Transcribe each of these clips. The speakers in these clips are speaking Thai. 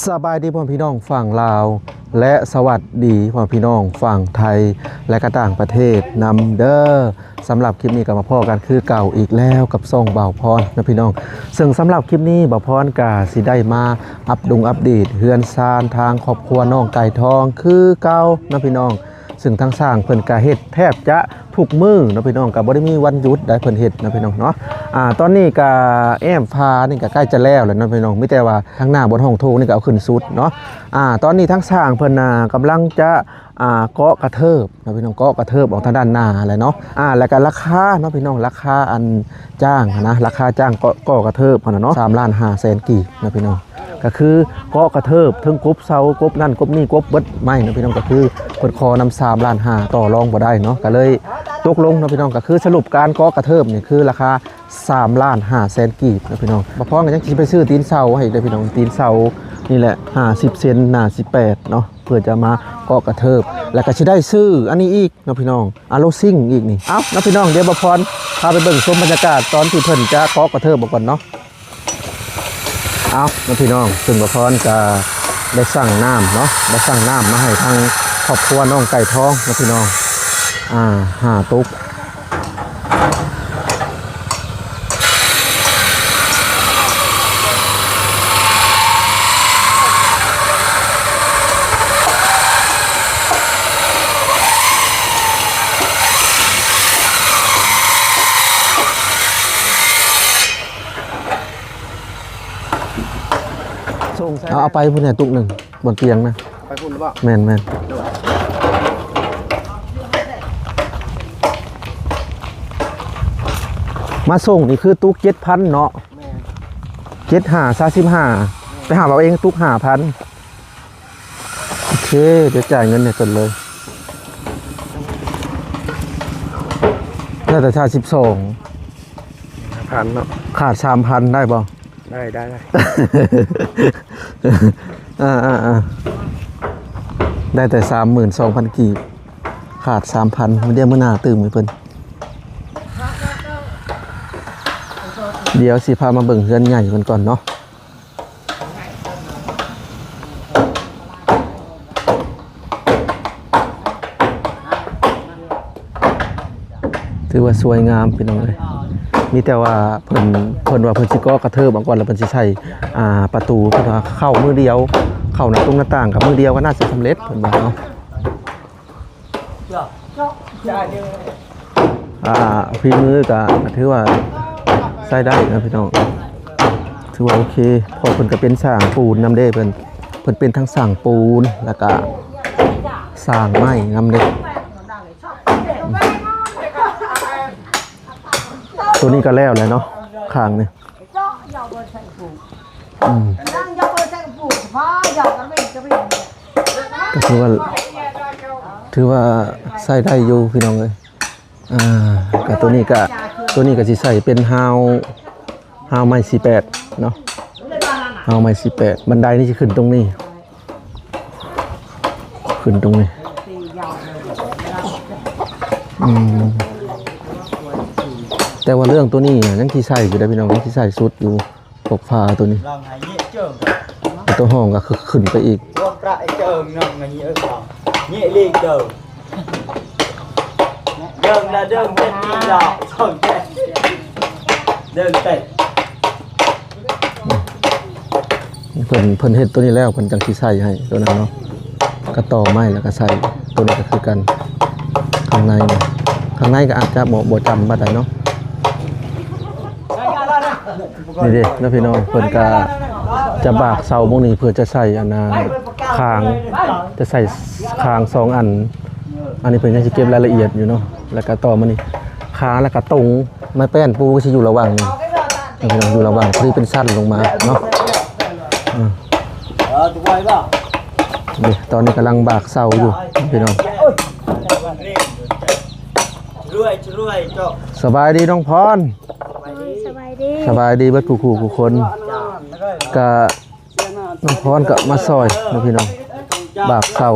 สบายดีพ่อพี่น้องฝั่งลาวและสวัสดีพ่อพี่น้องฝั่งไทยและก็ต่างประเทศนำเด้อสำหรับคลิปนี้ก็มาพ่อกันคือเก่าอีกแล้วกับซ่องบ่าวพรนะพี่น้องซึ่งสำหรับคลิปนี้บ่าวพรก็สิได้มาอัปเดตเฮือนซานทางครอบครัวน้องไก่ทองคือเก่านะพี่น้องซึ่งทั้งสร้างเพิ่นก็เฮ็ดแทบจะทุกมื้อนะพี่น้องก็บ่ได้มีวันหยุดได้เพิ่นเฮ็ดนะพี่น้องเนาะตอนนี้ก็แอมพานี่ก็ใกล้จะแล้วแล้วนะพี่น้องมีแต่ว่าทางหน้าบนห้องโถงนี่ก็เอาขึ้นสุดเนาะตอนนี้ทั้งสร้างเพิ่นกำลังจะเกาะกระเทิบนะพี่น้องเกาะกระเทิบออกทางด้านหน้าอะไรเนาะแล้วก็ราคาเนาะพี่น้องราคาอันจ้างนะราคาจ้างเกาะกระเทิบพุ่นน่ะเนาะ3,500,000กีบนะพี่น้องก็คือเกาะกระเทิบถึงกบเสากบนั่นกบนี่กบเบิดไม่นะพี่น้องก็คือเพิ่นขอนำ3,500,000ต่อรองบ่ได้เนาะก็เลยตกลงนะพี่น้องก็คือสรุปการเกาะกระเทิบนี่คือราคา3,500,000กีบนะพี่น้องบ่พอก็ยังสิไปซื้อตีนเสาให้ได้พี่น้องตีนเสานี่แหละ50เซนหน้า18เนาะเพื่อจะมาเกาะกระเทิบแล้วก็สิได้ซื้ออันนี้อีกนะพี่น้องโลซิ่งอีกนี่นะพี่น้องเดี๋ยวบ่พรพาไปเบิ่งชมบรรยากาศตอนที่เพิ่นจะเกาะกระเทิบบ่ก่อนเนาะนะพี่น้องซึ่งบ่พรก็ได้สั่งน้ำเนาะได้สั่งน้ำมาให้ทางครอบครัวน้องไก่ทองนะพี่น้อง5 ตุ๊กเอาไปพุ่นเนี่ยตุ๊กหนึ่งบนเตียงนะไปพุ่นหรือเปล่าแม่นมาส่งนี่คือตุ๊ก7,000เนาะ75 35ไปหาเอาเองตุ๊ก5,000โอเคเดี๋ยวจ่ายเงินเนี่ยก่อนเลยน่าจะชา12,000เนาะขาด 3,000 ได้ป่ะได้ ได้แต่ 32,000 กีบขาด 3,000มันเดียวมื้อหน้าตื่มให้เพิ่นเดี๋ยวสิพามาเบิ่งเฮือนใหญ่เพิ่นก่อนเนาะถือว่าสวยงามพี่น้องเอ้ยมีแต่ว่าเพิ่นว่าเพิ่นสิก่อกระเทิบมาก่อนแล้วเพิ่นสิใช้ประตูเพิ่นว่าเข้ามือเดียวเข้าหน้าตุ้งหน้าต่างกับมือเดียวก็น่าจะสำเร็จเพิ่นว่าเนาะฝีมือก็ถือว่าใช้ได้นะพี่น้องถือว่าโอเคพอเพิ่นก็เป็นสร้างปูนนำเด้เพิ่นเป็นทั้งสร้างปูนแล้วก็สร้างไม้นำเด้ตัวนี้ก็แล้วเลยเนาะข้างนี่ก็ถือว่าใส่ได้อยู่พี่น้องเลยกับตัวนี้ก็สิใส่เป็นฮาวไม้48เนาะฮาวไม้48บันไดนี่จะขึ้นตรงนี้แต่ว่าเรื่องตัวนี้ยังที่ใส่อยู่ได้พี่น้องยังที่ใส่สุดอยู่ปกฟ้าตัวนี้ตัวห้องก็คือขึ้นไปอีกเพิ่นเฮ็ดตัวนี้แล้วเพิ่นจังสิใส่ให้ตัวนั้นเนาะก็ต่อไม้แล้วก็ใส่ตัวนี้ก็คือกันข้างในก็อาจจะบ่จำบ่ได้เนาะนี่ดินะพี่น้องเพิ่นก็จะบากเสาพวกนี้เพื่อจะใส่คางจะใส่คาง2 อันนี้เพิ่นยังสิเก็บรายละเอียดอยู่เนาะแล้วก็ต่อมานี่ขาแล้วก็ตรงไม้แป้นปูก็สิอยู่ระหว่างนี่อยู่ระหว่างที่เป็นสั้นลงมาเนาะนี่ตอนนี้กำลังบากเสาอยู่พี่น้องสบายดีน้องพรสบายดีเบิดกูคนก็น้องพรก็มาซอยนะพี่น้องบากเสา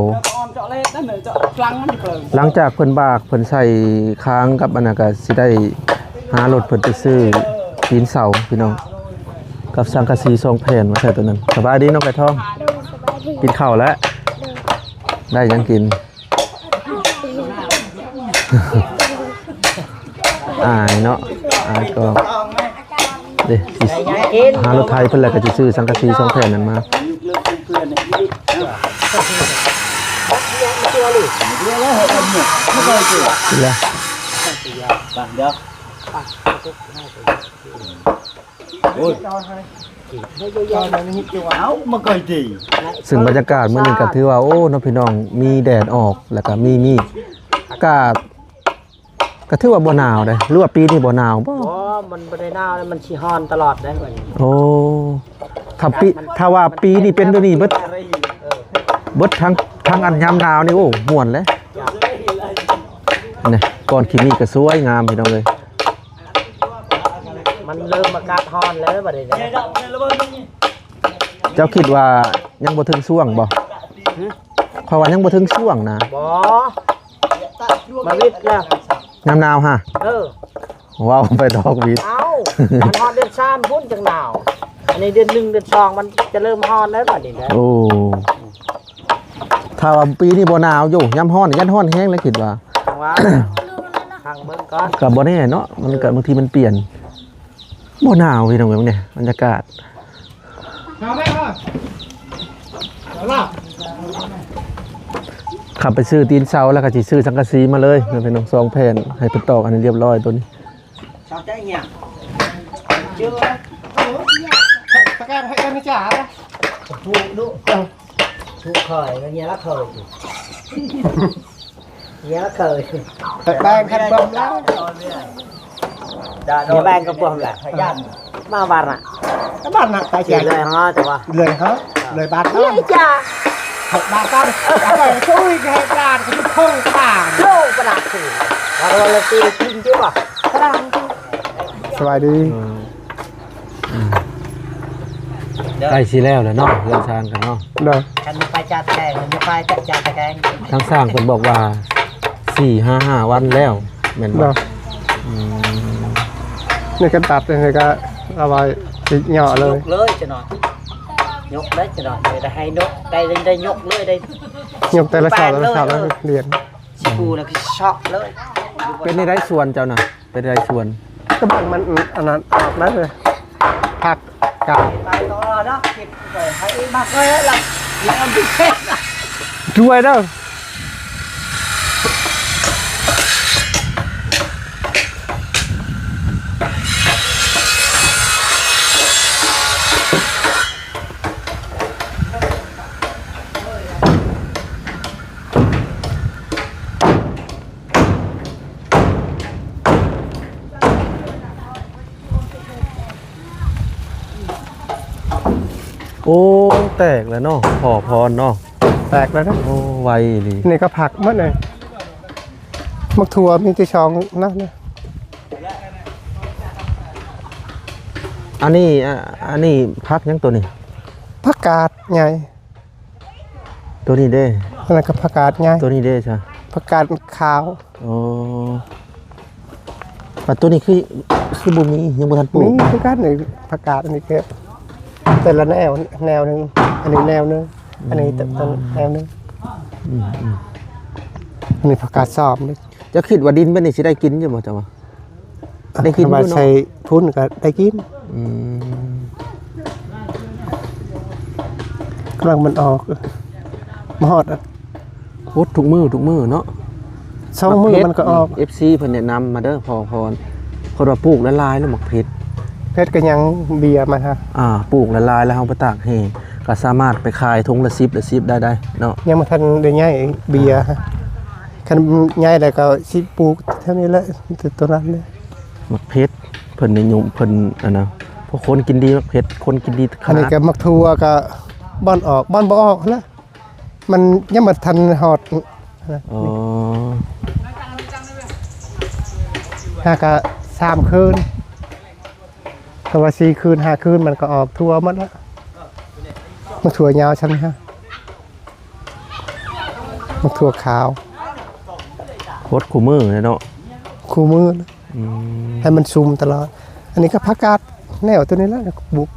หลังจากเพิ่นบากเพิ่นใส่ค้างกับอันนั้นก็สิได้หารถเพิ่นไปซื้อตีนเสาพี่น้อง กับสังกะสี2แผ่นมาใส่ตัวนึงสบายดีน้องไก่ทอง โดยสบายดี กินข้าวแล้ว โดย ได้ยังกิน อายเนาะอายก็เด้สิหารถไทยเพิ่นแหละก็สิซื้อสังกะสี2แผ่นนั้นมาแล้วซึ่งบรรยากาศมื้อนี้ก็ถือว่าโอ้น้องพี่น้องมีแดดออกแล้วก็มีอากาศก็ถือว่าบ่หนาวเด้หรือว่าปีนี้บ่หนาวบ่ มันบ่ได้หนาวมันสิฮ้อนตลอดได้บัดนี้ โอ้ถ้าว่าปีนี้เป็นตัวนี้เบิดทั้งอันยามหนาวนี่โอ้ม่วนเลยนี่ก่อนขี้นี่ก็สวยงามพี่น้องเลย มันเริ่มอากาศฮ้อนแล้วบัดนี้ เจ้าคิดว่ายังบ่ถึงช่วงบ่เพราะว่ายังบ่ถึงช่วงนะ บ่มาวิทย์แล้ว ยามหนาวฮะ ว้าวไปดอกวิด เอ้ามันฮ้อนเดือน3พุ่นจังหนาวอันนี้เดือน1เดือน2มันจะเริ่มฮ้อนแล้วบัดนี้นะ โอ้ถ้าว่าปีนี้บ่หนาวอยู่ยามร้อนยันร้อนแห้งแล้วคิดว่า ว่าทางเบิ่งก่อน ก็บ่แน่เนาะมันก็บางทีมันเปลี่ยนบ่หนาวพี่น้องเอ้ยเนี่ยบรรยากาศขับไปซื้อตีนเสาแล้วก็สิซื้อสังกะสีมาเลยมันเป็นน้อง2แผ่นให้เพิ่นตอกอันนี้เรียบร้อยตัวนี้ ชอบใจเงี้ยเจอตะแกรงให้กันจ้าถูกดุถูกเคยแล้วเงี้ยละเคยเงี้ยละเคยแบงคันบอมแล้วเดี๋ยวแบงกับบอมแหละยันมาบ้านอ่ะ บ้านน่ะตายใจ เลยฮะแต่ว่า เลยฮะเลยบ้าน เฮ้ยจ้า học bà con rồi xui cái đàn cái không tảng โลกระดาษสิเราเลยตีกินใช่ป่ะกระดาษ สบายดี ใกล้สิแล้วแหละเนาะเรื่องทางกันเนาะ เด้อ ฉันไปจัดแกงมันไปจัดแกง ทางสร้างเพิ่นบอกว่า 4-5 วันแล้วแม่นบ่ เด้อนี่ก็ตัดนี่ก็เอาไว้เหยาะเลย เลยจะหน่อยยกเลยจะหน่อยได้ให้นกได้ยกเลยได้ ยกแต่ละสอบแล้วเรียน ชิบูนะคือช็อกเลย เป็นในได้ส่วนเจ้าน่ะเป็นในได้ส่วน ก็บ้านมันอันนั้นออกได้เลยผักกาด ไปต่อเนาะเก็บไปให้มากเลยล่ะแล้วพิเศษ ช่วยเด้อ โอ้แตกแล้วเนาะพอพรเนาะ แตกแล้วนะ โอ้ไวดี นี่ก็ผักหมดเลยมักถั่วมีที่ช่องนะเนี่ย อันนี้พักยังตัวนี้ ผักกาดไง ตัวนี้เด้ อันนั้นก็ผักกาดไง ตัวนี้เด้ใช่ ผักกาดขาว โอ้ปัดตัวนี้คือบ่มียังบ่ทันปลู นี่ ก คือการหนึ่งผักกาดอันนี้ก็แต่ละแนวหนึ่งอันนี้แนวหนึงอันนี้แต่แนวหนึงอันนี้ผักกาดซอมนี่ จะคิดว่าดินเป็นนี่สิได้กินอยู่บ่เจ้าวะได้กิน มา อยู่เนาะ ใช้ทุนก็ได้กิน อืม กำลังมันออกมาหอด โอ้ทุกมือเนาะ สองมือมันก็ออก FC เพิ่นแนะนำมาเด้อพอพรเพิ่นว่าปลูกละลายแล้วหมักเพชร เพชรก็ยังเบียร์มาฮะ ปลูกละลายแล้วเอาไปตากแห้งก็สามารถไปขายถุงละ10ได้เนาะ ยังมาทันได้ง่ายเบียร์ฮะคันง่ายแล้วก็สิปลูกเท่านี้แหละแต่ตัวนั้นเลย หมักเพชรเพิ่นนิยมเพิ่นอันนะพวกคนกินดีหมักเพชรคนกินดีข อันนี้ นาด ก็มักทัวก็บ้อนออกบ้อนบ่ออกแล้วมันยังมาทันหอด อ๋อ ถ้าก็3 คืนก็ว่า4 คืน 5 คืนมันก็ออกทั่วหมดแล้วมักถั่วยาวใช่ไหมฮะมักถั่วขาว โคตรคู่มือเลยเนาะ คู่มือนะ อืม ให้มันซุ่มตลอด อันนี้ก็ผักกาด แนวตัวนี้แล้วปลูก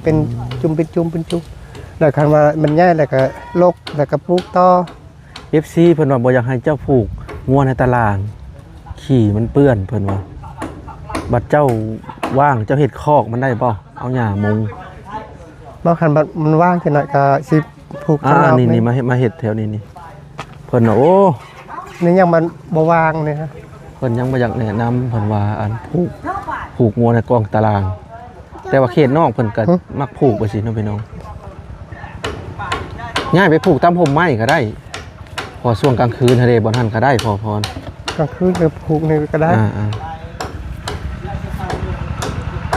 เป็นจุ่มเป็นจุ่มเป็นจุ่มแล้วคันว่ามันใหญ่แล้วก็ลกแล้วก็ปลูกต่อ FC เพิ่นว่าบ่อยากให้เจ้าผูกงัวในตารางขี่มันเปื้อนเพิ่นว่าบัดเจ้าว่างเจ้าเฮ็ดคอกมันได้บ่เอาหญ้ามุง บางคันมันว่างจังหน่อยก็สิปลูก นี่มาเฮ็ดแถวนี้นี่เพิ่นว่าโอ้ นี่ยังมันบ่ว่างนี่ฮะ เพิ่นยังบ่อยากแนะนำเพิ่นว่าอันผูกงัวในกองตาราง แต่ว่าเขตนอกเพิ่นก็มักผูกไปสิเนาะพี่น้องง่ายไปผูกตามห่มไม้ก็ได้ พอช่วงกลางคืนทะเลบ่ทันก็ได้พอพร กลางคืนก็ปลูกนี่ก็ได้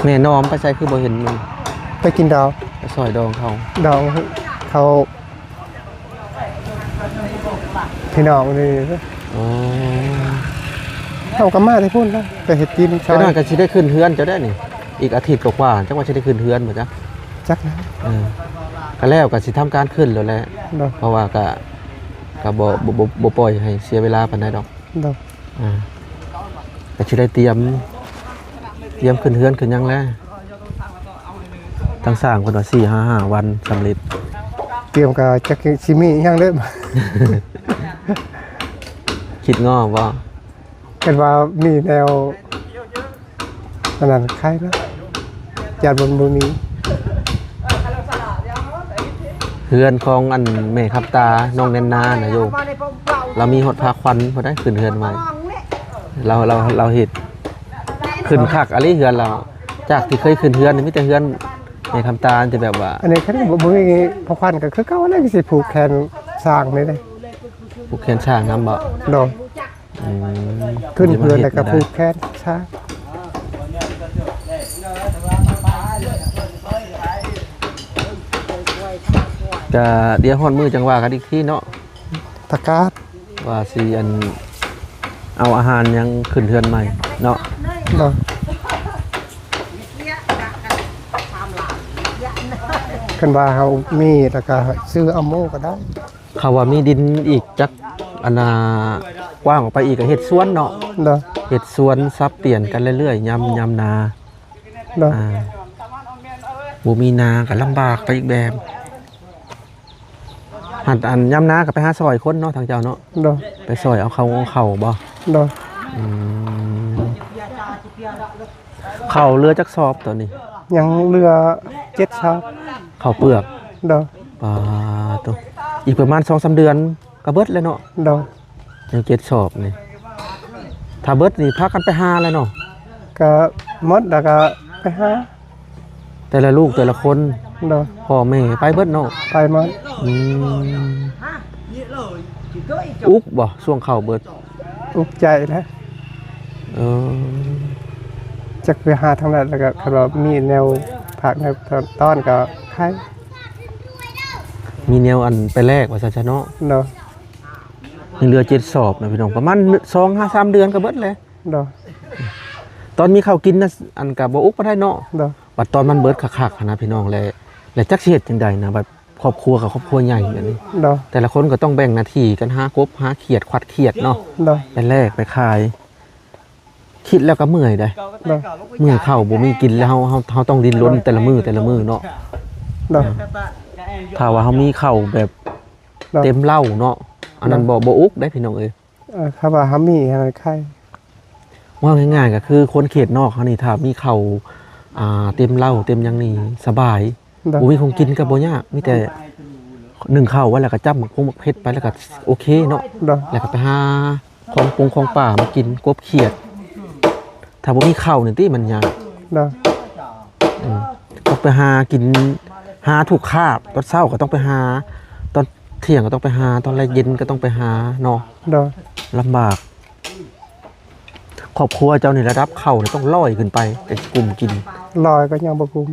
แม่น้อมไปใช้คือบ่เห็นมัน ไปกินดอก ไปซอยดองเขา ดองเขาพี่น้องนี่ อ๋อ เขาก็มาได้พุ่นแล้วไปเฮ็ดกินซอ เจ้าห ย น้าก็สิได้ขึ้นเฮือนเจ้าได้นี่อีกอาทิตย์กว่าๆจังว่าสิได้ขึ้นเฮือนบ่จ๊ะ จักนะ ก็แล้วก็สิทำการขึ้นแล้วแหละ ดอก เพราะว่าก็บ่ปล่อยให้เสียเวลาปานใดดอก ดอก ก็สิได้เตรียมขึ้นเฮือนขึ้นหยังแล้วทั้งสร้างเพิ่นว่า4-5 วันสำเร็จ เตรียมก็จักสิมีอีหยังเด้อ คิดง้อบ่ กันว่ามีแนวอันนั้นคล้ายนะญาติบ่มี เฮือนของอันแม่ครับตาน้องแนนนาน่ะโยมเรามีฮอดพาควันบ่ได้ขึ้นเฮือนใหม่เราเฮ็ดขึ้นคักอะลิเฮือนเราจากที่เคยขึ้นเฮือนนี่มีแต่เฮือนแม่คำตาที่แบบว่า อันนี้คันบ่มีพอควันก็คือเก่าแล้วสิผูกแขนสร้างนี่เด้ ผูกแขนช้างนำบ่ ดอกขึ้นเพื่อนแล้วก็ผูกแขนช้าง ก็เดี๋ยวฮอดมื้อจังว่ากันอีกทีเนาะ ตะกาด ว่าสิอันเอาอาหารยังขึ้นเฮือนใหม่เนาะ ดอกกันว่าเฮามีแล้วก็ซื้อเอาโมก็ได้ เขาว่ามีดินอีกจักอันน่ะกว้างออกไปอีกก็เฮ็ดสวนเนาะ ดอก เฮ็ดสวนซับเปลี่ยนกันเรื่อยๆยำนา ดอก บ่มีนาก็ลำบากไปอีกแบบหันอันยำนาก็ไปหาซอยคนเนาะทางเจ้าเนาะ ดอก ไปซอยเอาเข้าบ่ ดอก เข้าเรือจักสอบตัวนี้ ยังเหลือ7ชอบ เข้าเปลือก ดอก ปลาตัวอีกประมาณ 2-3 เดือนก็เบิดแล้วเนาะ ดอก ยัง7สอบนี่ถ้าเบิดนี่พากันไปหาแล้วเนาะ ก็หมดแล้วก็ไปหา แต่ละลูกแต่ละคน ดอก พ่อแม่ไปเบิดเนาะ ไปหมด อุกบ่ช่วงเข้าเบิด อุกใจนะ เออ จักไปหาทางนั้นแล้วก็คันว่ามีแนวผักแนวต้อนก็ขาย มีแนวอันไปแลกว่าซั่นซะเนาะ ดอก ยังเหลือ7สอบนะพี่น้องประมาณ2-3 เดือนก็เบิดแล้ว ดอก ตอนมีข้าวกินนะอันก็บ่อุกบ่ได้เนาะ ดอก บัดตอนมันเบิดคักๆนะพี่น้องและจักสิเฮ็ดจังใดนะบัดครอบครัวกับครอบครัวใหญ่แบบนี้ ดอก แต่ละคนก็ต้องแบ่งหน้าที่กันหากบหาเขียดควัดเขียดเนาะ ดอก ไปแลกไปขาย คิดแล้วก็เมื่อยได้ ดอก เมื่อยเข้าบ่มีกินแล้วเฮาต้องดิ้นรนแต่ละมื้อเนาะ ดอก ถ้าว่าเฮามีข้าวแบบ ดอก เต็มเหล้าเนาะอันนั้นบ่อุกได้พี่น้องเอ้ย ครับว่าหามีอะไรขาย ว่าง่ายๆก็คือคนเขตนอกเขานี่ถ้ามีข้าวเต็มเหล้าเต็มหยังนี่สบาย ดอก บ่มีของกินก็บ่ยากมีแต่นึ่งข้าวไว้แล้วก็จับหมักพงหมักเผ็ดไปแล้วก็โอเคเนาะ ดอก แล้วก็ไปหาของป่ามากินกบเขียด ถ้าบ่มีข้าวนี่ติมันยาก ดอก ต้องไปหากินหาถูกคาบตอนเช้าก็ต้องไปหาตอนเที่ยงก็ต้องไปหาตอนเย็นก็ต้องไปหาเนาะ ดอก ลำบากครอบครัวเจ้านี่ระดับข้าวนี่ต้องลอยขึ้นไปแต่กลุ่มกิน ลอยก็ยังบ่กุม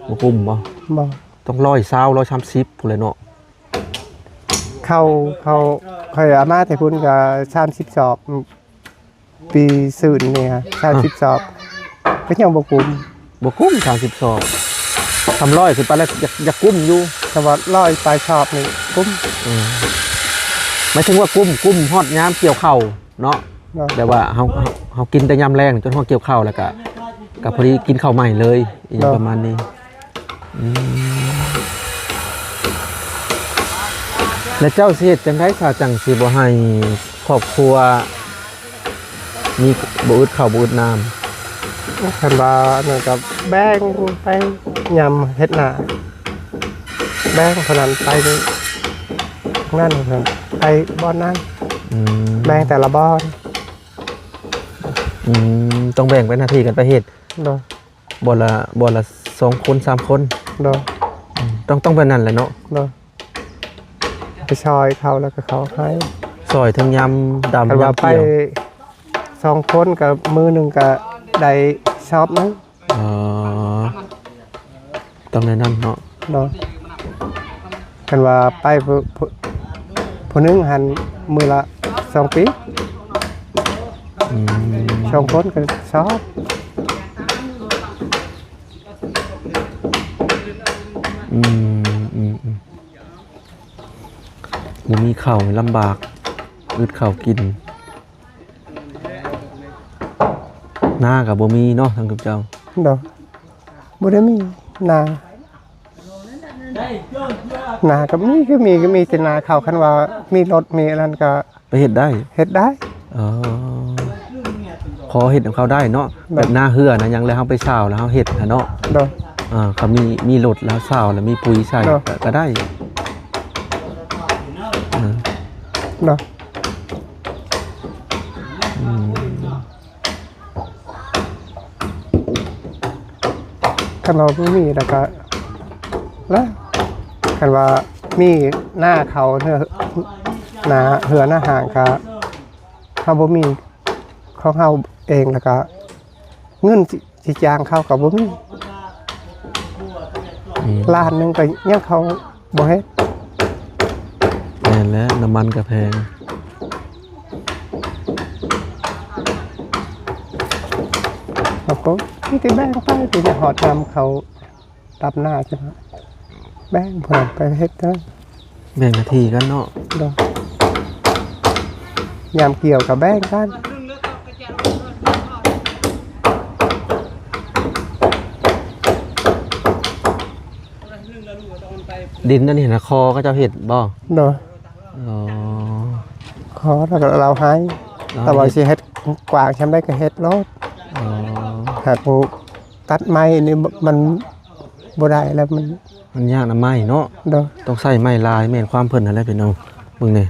บ่กลุ่มบ่ บ่ ต้อง130พุ่นเลยเนาะ เข้าเคยอามาแต่พุ่นก็30สอบปีซื่นนี่ฮะ30สอบก็ยังบ่กุม บ่กลุ่ม30ซอกทำร้อยขึ้นไปแล้วอยากกลุ่มอยู่ แต่ว่าลอยปลายสอบนี่กุม หมายถึงว่ากลุ่มฮอดยามเกี่ยวข้าวเนาะ ดอก แต่ว่าเฮากินแต่ยามแรงจนฮอดเกี่ยวข้าวแล้วก็ กับพอดีกินข้าวใหม่เลยอย่างประมาณนี้อืมแล้วเจ้าสิเฮ็ดจังได๋ซาจังสิบ่ให้ครอบครัวมีบ่อึดข้าวบ่อึดน้ำ คันว่านั่นก็แบ่งไปยำเฮ็ดหน้าแบ่งเท่านั้นไปนี่นั่นครับไปบ่อนนั้น อืม แบ่งแต่ละบ่อน ต้องแบ่งเป็นหน้าที่กันไปเฮ็ด เนาะ บ่ละ2คน3คน เนาะ ต้องเป็นนั่นแหละเนาะ เนาะไปซอยเขาแล้วก็เขาให้ ซอยทั้งยำดำ คันว่าย ำ ไป เกี่ยว 2คนกับมือหนึงก็ได้ชอบนึง อ๋อต้องในนั้นเนาะ เนาะคันว่าไปผู้หนึงหันมือละ2 ปี อืม 2 คนก็ชอบ อืมบ่มีข้าวลำบากอึดข้าวกินหน้ากับบ่มีเนาะทางกับเจ้า เนาะบ่ได้มีนานาก็มีแต่นาเขาคันว่ามีรถมีอะไรนั่นก็ ไปเฮ็ดได้ เฮ็ดได้ อ๋อพอเฮ็ดของเขาได้เนาะแบบหน้าเหือนะยังแล้วเฮาไปซาวแล้วเฮาเฮ็ดน่ะเนาะ เนาะ เขามีรถแล้วซาวแล้วมีปุ๋ยใส่ เนาะ ก็ได้ เนาะ อืม คันว่าบ่มีแล้วก็แล้วคันว่ามีหน้าเขาเนื้อหน้าเหือหน้าห่างก็เฮาบ่มีของเฮาเองแล้วก็เงินสิจ้างเขาก็บ่มี ล้านหนึงก็ยังเขาบ่เฮ็ด แม่นแล้วน้ำมันก็แพง เขาก็มีแต่แบ่งไปไปจะหอดนำเขาตับหน้าใช่ไหมแบ่งเพิ่นไปเฮ็ดนะ แบ่งหน้าที่กันเนาะ ดอกยามเกี่ยวกับแบ่งกัน ดินนั่นนี่นะคอก็จะเฮ็ดบ่ เนาะ อ๋อ ขอแล้วก็เราให้แต่ว่าสิเฮ็ดกว้างชำได้ก็เฮ็ดโลด อ๋อ หากตัดไม้นี่มันบ่ได้แล้วมัน มันยากนะไม้เนาะ เนาะ ต้องใส่ไม้ลายแม่นความเพิ่นนั่นแหละพี่น้องมึงนี่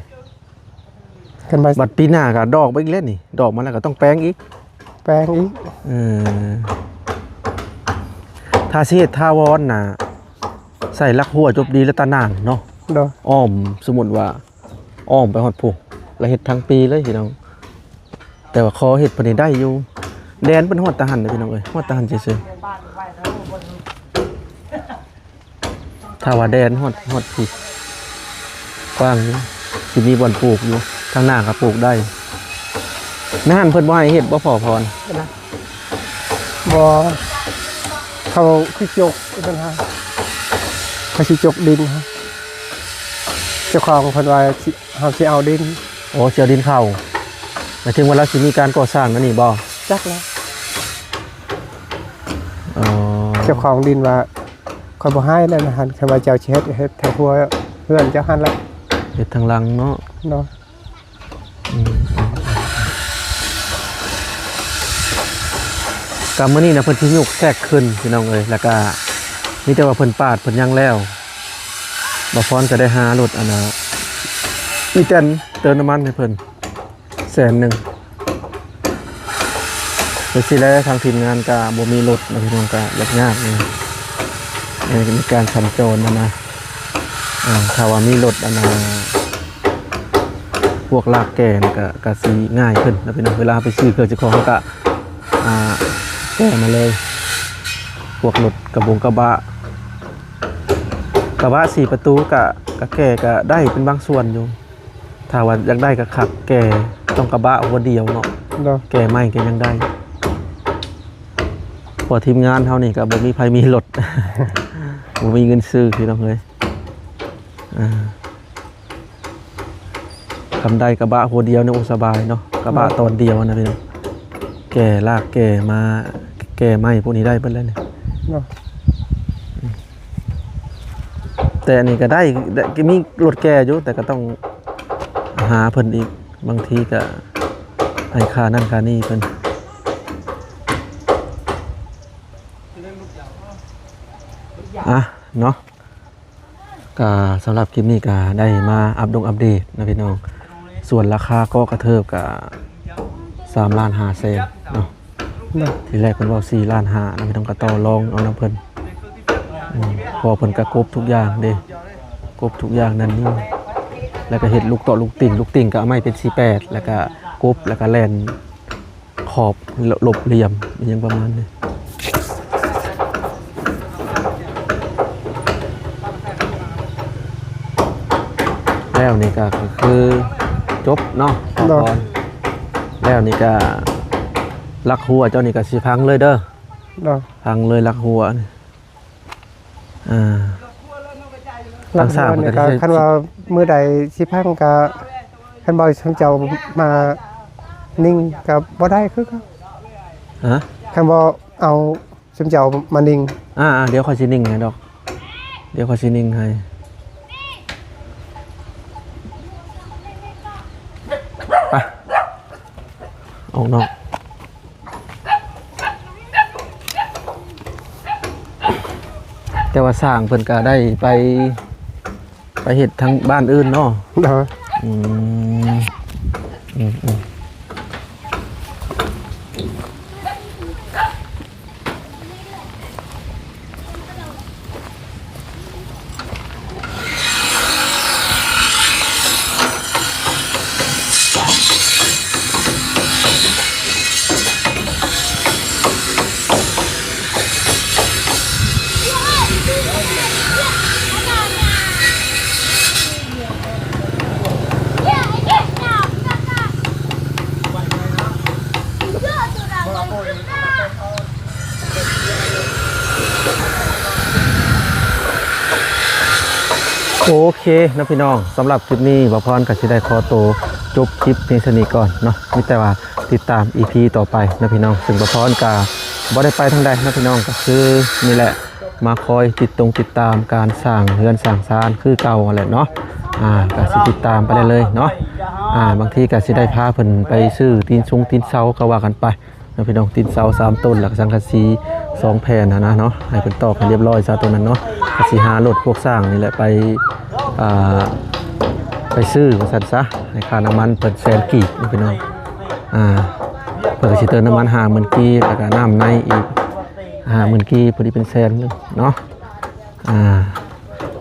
กันมา บัดปีหน้าก็ดอกไปอีกแล้วนี่ ดอกมาแล้วก็ต้องแปลงอีก แปลงอีก เออถ้าสิเฮ็ดท่าวอนน่ะใส่ลักหัวจบดีแล้วตะนางเนาะ เนาะ อ้อมสมมุติว่าอ้อมไปฮอดผู้แล้วเฮ็ดทั้งปีเลยพี่น้องแต่ว่าคอเฮ็ดเพิ่นนี่ได้อยู่แดนเพิ่นฮอดตะหันเด้อพี่น้องเอ้ยฮอดตะหันซื่อๆถ้าว่าแดนฮอดผู้กว้างอยู่สิมีบ่อนปลูกอยู่ทางหน้าก็ปลูกได้แม่หันเพิ่นบ่ให้เฮ็ดบ่พอพร บ่เขาคือจกปัญหาเขาสิจกดินฮะเจ้าของเพิ่นว่าสิเฮาสิเอาดิน โอ้เสียดินเข้าหมายถึงว่าเราสิมีการก่อสร้างนั่นนี่บ่ จักแล้ว อ๋อ เจ้าของดินว่าคอยบ่ให้แล้วนะฮันคำว่าเจ้าสิเฮ็ดแถวหัวเพื่อนเจ้าหันละ เฮ็ดทางหลังเนาะ เนาะ กรรมมื้อนี้นะเพิ่นสิยุกแทรกขึ้นพี่น้องเอ้ยแล้วก็มีแต่ว่าเพิ่นปาดเพิ่นยังแล้วบ่พรจะได้หารถอันน่ะมีแต่นเติมน้ำมันให้เพิ่น100,000ไปสิแล้วทางทีมงานก็บ่มีรถนะพี่น้องก็ยากๆนี่ในการสัญจรนะถ้าว่ามีรถอันน่ะพวกลากแก่นี่ก็สิง่ายขึ้นนะพี่น้องเวลาไปซื้อเครื่องจักรของเขาก็แก้มาเลยพวกรถกระบะ4ประตูก็แก้ก็ได้เป็นบางส่วนอยู่ถ้าว่าอยากได้ก็ขับแก่ต้องกระบะหัวเดียวเนาะ เนาะ แก่ไม่ก็ยังได้พอทีมงานเฮานี่ก็บ่มีไผมีรถ บ่มีเงินซื้อพี่น้องเอ้ยทำได้กระบะหัวเดียวเนี่ยโอ้สบายเนาะกระบะตอนเดียวนะพี่น้องแก่ลากแก่มา แก่ไม้พวกนี้ได้เบิดแล้วเนี่ย เนาะ แต่อันนี้ก็ได้มีรถแก่อยู่แต่ก็ต้องหาเพิ่นอีกบางทีก็ให้ค่านั่นค่านี่เพิ่นอ่ะเนาะก็สำหรับคลิปนี้ก็ได้มาอัปเดตนะพี่น้องส่วนราคาก็กระเทิบกับ3.5 ล้านเนาะ เนาะ ทีแรกเพิ่นเว้า4.5 ล้านนะพี่น้องก็ต่อรองเอานำเพิ่นพอเพิ่นก็กบทุกอย่างเด้กบทุกอย่างนั่นนี่แล้วก็เฮ็ดลูกต่อลูกติ่งก็เอาไม้เป็น48แล้วก็กบแล้วก็แล่นขอบหลบเหลี่ยมอหยังประมาณนี้แล้วนี่ก็คือจบเนาะขอพรแล้วนี่ก็ลักหัวเจ้านี่ก็สิพังเลยเด้อ เนาะ พังเลยลักหัวนี่หลัง ทางสร้าง จาก มัน นี้ ก็ ก็ ได้ คันว่ามื้อใดสิพังก็คันบ่ทางเจ้ามานิ่งก็บ่ได้คือเขา ฮะ คันบ่เอาสมเจ้ามานิ่ง เดี๋ยวขอยสินิ่งให้ดอก เดี๋ยวขอยสินิ่งให้ไปออกนอกแต่ว่าสร้างเพิ่นก็ได้ไปเฮ็ดทางบ้านอื่นเนาะ เนาะ อืมอืมโอเคนะพี่น้องสำหรับคลิปนี้บ่พรก็สิได้ขอตัวจบคลิปเพียงเท่านี้ก่อนเนาะมีแต่ว่าติดตาม EP ต่อไปนะพี่น้องซึ่งบ่พรก็บ่ได้ไปทางใดนะพี่น้องก็คือนี่แหละมาคอยติดตามการสร้างเรือนสร้างศาลคือเก่าแหละเนาะก็สิติดตามไปเลยเนาะบางทีก็สิได้พาเพิ่นไปซื้อตีนเสาก็ว่ากันไปนะพี่น้องตีนเสา3ต้นแล้วก็สังกะสี2แผ่นนะเนาะให้เพิ่นตอกให้เรียบร้อยซะตัวนั้นเนาะก็สิหารถพวกสร้างนี่แหละไปซื้อมาสั่นซะในค่าน้ำมันเปิด100,000 กีบนะพี่น้องเปิดสิเติมน้ำมัน50,000 กีบแล้วก็น้ำในอีก50,000 กีบพอดีเป็น100,000นึงเนาะ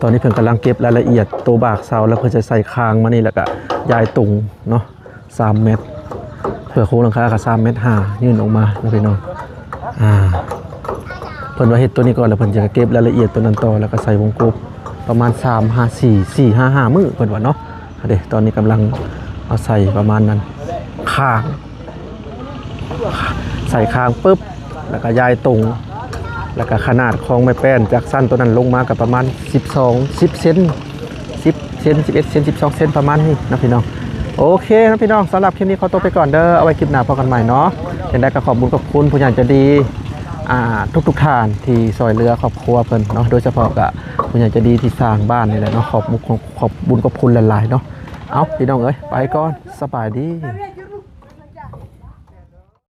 ตอนนี้เพิ่นกำลังเก็บรายละเอียดตัวบากเสาแล้วเพิ่นจะใส่คางมานี่แล้วก็ยายตุงเนาะ3 เมตรเพื่อโค้งหลังคาก็3 เมตร5ยื่นออกมานะพี่น้องเพิ่นว่าเฮ็ดตัวนี้ก่อนแล้วเพิ่นจะเก็บรายละเอียดตัวนั้นต่อแล้วก็ใส่วงกบประมาณ4-5 มื้อเพิ่นว่าเนาะเด้ตอนนี้กำลังเอาใส่ประมาณนั้นข้างใส่ข้างปุ๊บแล้วก็ย้ายตรงแล้วก็ขนาดของไม้แป้นจากสั้นตัวนั้นลงมากับประมาณ10 เซน11 เซน12 เซนประมาณนี้นะพี่น้องโอเคนะพี่น้องสำหรับคลิปนี้ขอตัวไปก่อนเด้อเอาไว้คลิปหน้าพบกันใหม่เนาะยังได้ก็ขอบคุณผู้ใหญ่ใจดีทุกท่านที่ซอยเรือครอบครัวเพิ่นเนาะโดยเฉพาะกับผู้ใหญ่ใจดีที่สร้างบ้านนี่แหละเนาะขอบบุญขอบคุณหลายๆเนาะเอาพี่น้องเอ้ยไปก่อนสบายดี